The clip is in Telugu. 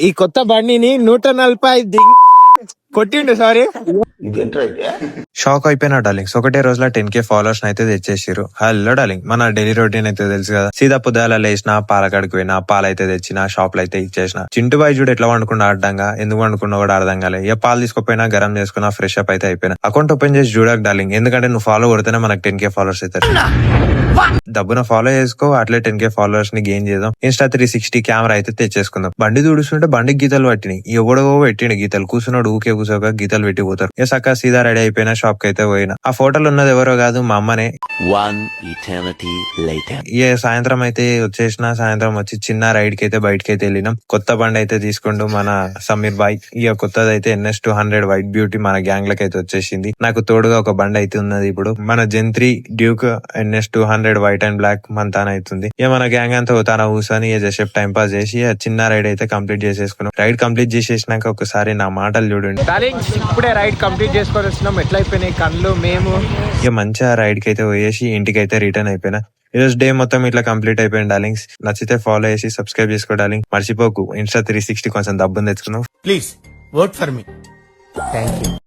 ఈ కొత్త బండిని 140 కొట్టిండు. సారీ, షాక్ అయిపోయినా డార్లింగ్స్. ఒకటే రోజులో 10K ఫాలోవర్స్ అయితే తెచ్చేసారు. హలో డార్లింగ్, మన డైలీ రొటీన్ అయితే తెలుసు కదా. సీదా పొద్దుగాల లేచిన పాలకాడికి పోయినా, పాలైతే తెచ్చిన, షాప్ లో అయితే ఇచ్చేసిన. చింటు బాయ్ చూడు ఎట్లా వండుకున్నా అడ్డంగా, ఎందుకు వండుకున్నా కూడా అర్థం కాలే. ఇక పాలు తీసుకుపోయినా, గరం చేసుకున్నా, ఫ్రెష్ అప్ అయితే అయిపోయినా. అకౌంట్ ఓపెన్ చేసి చూడక డార్లింగ్, ఎందుకంటే నువ్వు ఫాలో కొడితేనే మనకు 10K ఫాలోవర్స్ అవుతారు. డబ్బున ఫాలో చేసుకో, అట్లే 10K ఫాలోవర్స్ ని గెయిన్ చేద్దాం. ఇన్స్టా 360 కెమెరా అయితే తెచ్చేసుకుందాం. బండి తుడుస్తుంటే బండికి గీతలు పట్టినాయి. ఎవడో పెట్టిండు గీతలు. కూర్చున్నాడు ఊకే కూర్చోక గీతలు పెట్టి పోతారు. ఇక సక్క సీదా రెడీ అయిపోయినా షాప్ కి అయితే పోయినా. ఆ ఫోటోలు ఉన్నది ఎవరో కాదు, మా అమ్మనే. ఇక సాయంత్రం అయితే వచ్చేసిన. సాయంత్రం వచ్చి చిన్న రైడ్ కి అయితే బయటకి అయితే వెళ్ళినాం. కొత్త బండి అయితే తీసుకుంటూ మన సమీర్ బాయ్. ఇక కొత్తది అయితే NS200 వైట్ బ్యూటీ మన గ్యాంగ్ లకి అయితే వచ్చేసింది. నాకు తోడుగా ఒక బండి అయితే ఉన్నది ఇప్పుడు, మన gen three Duke NS200 white and black మన తాన అవుతుంది. ఇక మన గ్యాంగ్ అంతా తన కూర్చొని జస్ట్ టైం పాస్ చేసి చిన్న రైడ్ అయితే కంప్లీట్ చేసేసుకున్నాం. రైడ్ కంప్లీట్ చేసేసినాక ఒకసారి నా మాటలు చూడండి. ఇప్పుడే రైడ్ కంప్లీట్ చేసుకొని వచ్చినాం. ఎట్లా అయిపోయినాయి కళ్ళు మేము. ఇక మంచిగా రైడ్ కి అయితే పోయేసి ఇంటికి అయితే రిటర్న్ అయిపోయినా. ఈరోజు డే మొత్తం ఇట్లా కంప్లీట్ అయిపోయింది డార్లింగ్స్. నచ్చితే ఫాలో చేసి సబ్స్క్రైబ్ చేసుకో డార్లింగ్. మర్చిపోకు, ఇన్స్టా 360 కొంచెం డబ్బుని తెచ్చుకున్నావు. Please work for me. Thank you.